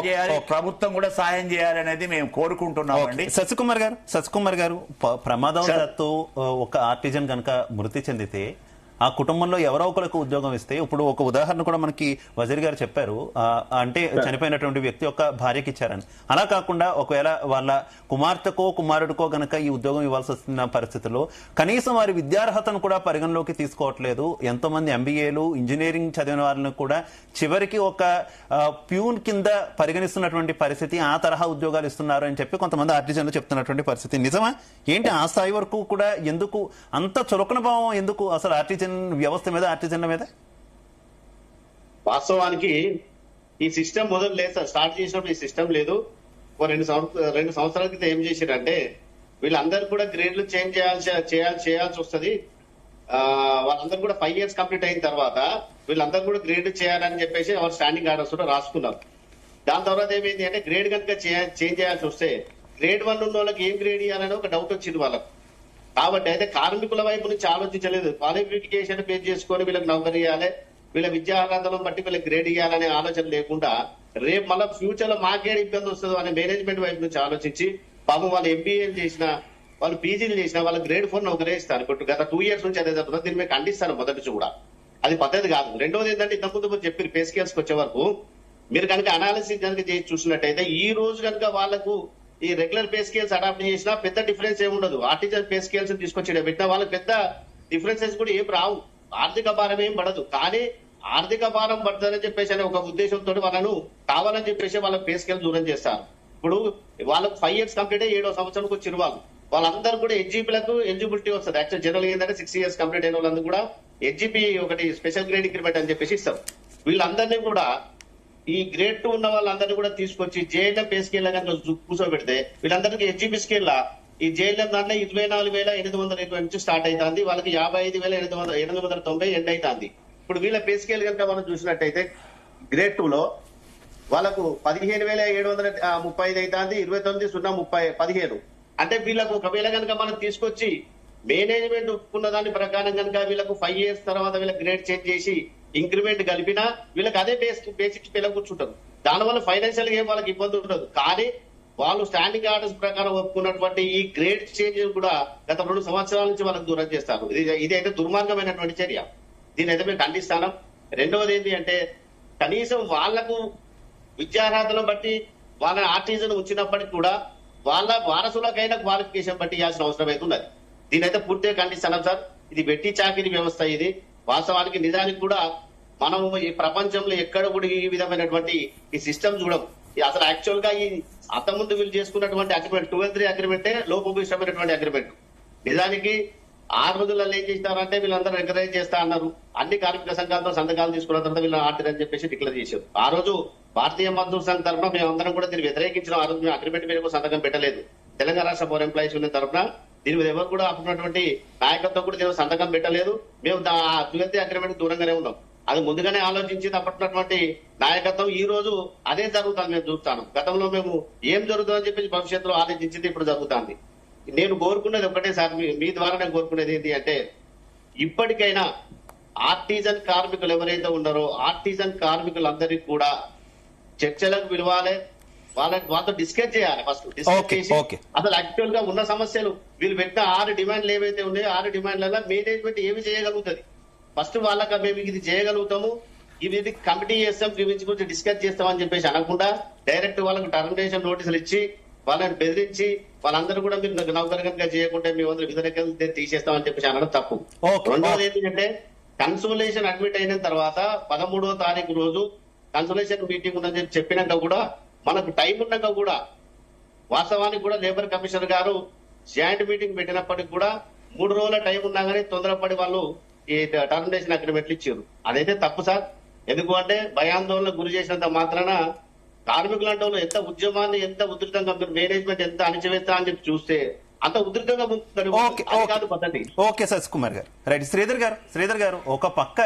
చేయాలి, ప్రభుత్వం కూడా సాయం చేయాలనేది మేము కోరుకుంటున్నామండి. శశికుమార్ గారు ప్రమాదవశాత్తు ఒక ఆర్టిజన్ కనుక మృతి చెందితే ఆ కుటుంబంలో ఎవరో ఒకరికి ఉద్యోగం ఇస్తే, ఇప్పుడు ఒక ఉదాహరణ కూడా మనకి వజీర్ గారు చెప్పారు, అంటే చనిపోయినటువంటి వ్యక్తి యొక్క భార్యకి ఇచ్చారని. అలా కాకుండా ఒకవేళ వాళ్ళ కుమార్తెకో కుమారుడికో గనక ఈ ఉద్యోగం ఇవ్వాల్సి వస్తున్న పరిస్థితుల్లో కనీసం వారి విద్యార్హతను కూడా పరిగణలోకి తీసుకోవట్లేదు. ఎంతో మంది ఎంబీఏలు, ఇంజనీరింగ్ చదివిన వారిని కూడా చివరికి ఒక ప్యూన్ కింద పరిగణిస్తున్నటువంటి పరిస్థితి, ఆ తరహా ఉద్యోగాలు ఇస్తున్నారు అని చెప్పి కొంతమంది ఆర్టిజన్లు చెప్తున్నటువంటి పరిస్థితి నిజమా? ఏంటి ఆ స్థాయి వరకు కూడా ఎందుకు అంత చులకన భావం? ఎందుకు అసలు ఆర్టిజన్ వ్యవస్థ మీద, ఆర్టిజన్ల మీద? వాస్తవానికి ఈ సిస్టమ్ మొదలు లేదు సార్. స్టార్ట్ చేసినప్పుడు ఈ సిస్టమ్ లేదు. రెండు సంవత్సరాల క్రితం ఏం చేశారంటే, వీళ్ళందరూ కూడా గ్రేడ్లు చేంజ్ చేయాల్సి వస్తుంది. వాళ్ళందరూ కూడా 5 years కంప్లీట్ అయిన తర్వాత వీళ్ళందరూ కూడా గ్రేడ్ చేయాలని చెప్పేసి వాళ్ళు స్టాండింగ్ ఆర్డర్స్ కూడా రాసుకున్నారు. దాని తర్వాత ఏమైంది అంటే, గ్రేడ్ కనుక చేంజ్ చేయాల్సి వస్తే గ్రేడ్ 1 ఉన్న వాళ్ళకి ఏం గ్రేడ్ ఇవ్వాలని ఒక డౌట్ వచ్చింది వాళ్ళకు. కాబట్టి అయితే కార్మికుల వైపు నుంచి ఆలోచించలేదు. క్వాలిఫికేషన్ బేస్ చేసుకొని వీళ్ళకి నౌకరీ ఇవ్వాలి, వీళ్ళ విద్యార్హతలను బట్టి వీళ్ళకి గ్రేడ్ ఇవ్వాలనే ఆలోచన లేకుండా రేపు మళ్ళీ ఫ్యూచర్ లో మాకే ఇబ్బంది వస్తుందో అనే మేనేజ్మెంట్ వైపు నుంచి ఆలోచించి పాపం వాళ్ళు ఎంబీఏలు చేసిన, వాళ్ళు పీజీలు చేసిన వాళ్ళకి గ్రేడ్ 4 నౌకరీ ఇస్తారు. ఇప్పుడు గత 2 years నుంచి అదే జరుగుతుంది. దీన్ని మేము ఖండిస్తాను మొదటి నుంచి కూడా. అది పద్ధతి కాదు. రెండోది ఏంటంటే, ఇంతకుముందు మీరు చెప్పారు పే స్కేల్స్ వచ్చే వరకు మీరు కనుక అనాలిసిస్ కనుక చేసి చూసినట్టయితే ఈ రోజు కనుక వాళ్ళకు ఈ రెగ్యులర్ పే స్కేల్స్ అడాప్ట్ చేసినా పెద్ద డిఫరెన్స్ ఏముండదు. ఆర్టిజన్ పే స్కేల్స్ తీసుకొచ్చి పెట్టినా వాళ్ళకి పెద్ద డిఫరెన్సెస్ కూడా ఏం రావు, ఆర్థిక భారం ఏం పడదు. కానీ ఆర్థిక భారం పడుతుందని చెప్పేసి అనే ఒక ఉద్దేశంతో వాళ్ళను కావాలని చెప్పేసి వాళ్ళ పే స్కేల్ దూరం చేస్తారు. ఇప్పుడు వాళ్ళకు 5 years కంప్లీట్ అయ్యి 7వ సంవత్సరానికి వచ్చిన వాళ్ళందరూ కూడా హెచ్జిపిలకు ఎలిజిబిలిటీ వస్తుంది. యాక్చువల్ జనరల్ ఏంటంటే 6 years కంప్లీట్ అయిన వాళ్ళందరూ కూడా హెచ్జిపి ఒకటి స్పెషల్ గ్రేడ్ ఇంక్రిమెంట్ అని చెప్పేసి ఇస్తారు. వీళ్ళందరినీ కూడా ఈ గ్రేడ్ 2 ఉన్న వాళ్ళందరినీ కూడా తీసుకొచ్చి జేఎల్ఎం పే స్కేల్ కూర్చోబెడితే వీళ్ళందరికీ హెచ్జిపి స్కేల్ ఈ జేఎల్ఎం దాంట్లో 24,820 నుంచి స్టార్ట్ అవుతుంది. వాళ్ళకి 55,890 ఎండ్ అవుతుంది. ఇప్పుడు వీళ్ళ పే స్కేల్ కనుక మనం చూసినట్టయితే గ్రేడ్ 2 లో వాళ్ళకు 15,735 అవుతుంది. 29,030 అంటే వీళ్ళకు ఒకవేళ కనుక మనం తీసుకొచ్చి మేనేజ్మెంట్ ఒప్పుకున్న దాని ప్రకారం కనుక వీళ్ళకు 5 years తర్వాత వీళ్ళ గ్రేడ్ చేంజ్ చేసి ఇంక్రిమెంట్ కలిపినా వీళ్ళకి అదే బేసిక్ పిల్ల కూర్చుంటారు. దానివల్ల ఫైనాన్షియల్ గా ఏం వాళ్ళకి ఇబ్బంది ఉండదు. కానీ వాళ్ళు స్టాండింగ్ ఆర్డర్స్ ప్రకారం ఒప్పుకున్నటువంటి ఈ గ్రేడ్ చేంజ్ కూడా గత 2 సంవత్సరాల నుంచి వాళ్ళకి దూరం చేస్తారు. ఇది అయితే దుర్మార్గమైనటువంటి చర్య. దీని అయితే మేము ఖండిస్తాను. రెండవది ఏంటి అంటే, కనీసం వాళ్లకు విద్యార్హతలను బట్టి వాళ్ళ ఆర్టిజన్ వచ్చినప్పటికీ కూడా వాళ్ళ వారసులకైనా క్వాలిఫికేషన్ బట్టి ఇవ్వాల్సిన అవసరం అయితే ఉన్నది. దీనైతే పూర్తిగా ఖండిస్తున్నాం సార్. ఇది వెట్టి చాకిరి వ్యవస్థ. ఇది వాస్తవానికి నిజానికి కూడా మనం ఈ ప్రపంచంలో ఎక్కడ కూడా ఈ విధమైనటువంటి ఈ సిస్టమ్ చూడం. అసలు యాక్చువల్ గా ఈ అంతకుముందు వీళ్ళు చేసుకున్నటువంటి అగ్రిమెంట్ 12-3 అగ్రిమెంటే లోపభూయిష్టమైనటువంటి అగ్రిమెంట్. నిజానికి ఆ రోజులలో ఏం చేస్తారంటే వీళ్ళందరూ ఎంకరేజ్ చేస్తా అన్నారు. అన్ని కార్మిక సంఘాలతో సంతకాలు తీసుకున్న తర్వాత వీళ్ళని ఆర్టిజన్ చెప్పేసి డిక్లేర్ చేశారు. ఆ రోజు భారతీయ మజ్దూర్ సంఘ్ తరఫున మేమందరం కూడా దీన్ని వ్యతిరేకించిన. ఆ రోజు మేము అగ్రిమెంట్ మీద సంతకం పెట్టలేదు. తెలంగాణ రాష్ట్ర పౌర ఎంప్లాయీస్ యూనియన్ తరఫున దీని మీద ఎవరు కూడా అప్పుడున్నటువంటి నాయకత్వం కూడా దీని సంతకం పెట్టలేదు. మేము 12th అగ్రిమెంట్ దూరంగానే ఉన్నాం. అది ముందుగానే ఆలోచించింది అప్పటినటువంటి నాయకత్వం. ఈ రోజు అదే జరుగుతుంది. మేము చూస్తాను. గతంలో మేము ఏం జరుగుతుందని చెప్పేసి భవిష్యత్తులో ఆలోచించింది ఇప్పుడు జరుగుతుంది. నేను కోరుకునేది ఒకటే సార్, మీ ద్వారా నేను కోరుకునేది ఏంటి అంటే, ఇప్పటికైనా ఆర్టిజన్ కార్మికులు ఎవరైతే ఉన్నారో ఆర్టిజన్ కార్మికులందరికీ కూడా చర్చలకు పిలవాలి. వాళ్ళతో డిస్కస్ చేయాలి. ఫస్ట్ డిస్కస్ చేసి అసలు యాక్చువల్ గా ఉన్న సమస్యలు వీళ్ళు పెట్టిన 6 డిమాండ్లు ఏవైతే ఉన్నాయో 6 డిమాండ్లలో మేనేజ్మెంట్ ఏమి చేయగలుగుతుంది, ఫస్ట్ వాళ్ళకి మేము ఇది చేయగలుగుతాము, ఇది కమిటీ చేస్తాం, గురించి డిస్కస్ చేస్తామని చెప్పేసి అనకుండా డైరెక్ట్ వాళ్ళకి టర్మినేషన్ నోటీసులు ఇచ్చి వాళ్ళని బెదిరించి వాళ్ళందరూ కూడా మీరు నౌకరు కనుక చేయకుంటే మేము విధులకెళ్ళి తీసేస్తామని చెప్పేసి అనడం తప్పు. రెండోది ఏంటంటే, కన్సోలేషన్ అడ్మిట్ అయిన తర్వాత 13వ తారీఖు రోజు కన్సోలేషన్ మీటింగ్ ఉందని చెప్పినాక కూడా మనకు టైం ఉన్నాక కూడా వాస్తవానికి కూడా లేబర్ కమిషనర్ గారు జాయింట్ మీటింగ్ పెట్టినప్పటికి కూడా 3 రోజుల టైం ఉన్నా కానీ తొందరపడి వాళ్ళు ఈ టర్మినేషన్ అగ్రిమెంట్లు ఇచ్చారు. అదైతే తప్పు సార్. ఎందుకు అంటే భయాందోళనకు గురి చేసినంత మాత్రాన కార్మికులు అంటే వాళ్ళు ఎంత ఉద్యమాన్ని ఎంత ఉధృతంగా మేనేజ్మెంట్ ఎంత అణిచివేస్తా అని చెప్పి చూస్తే అంత ఉధృతంగా ఓకే శశికుమార్ గారు, రైట్. శ్రీధర్ గారు ఒక పక్క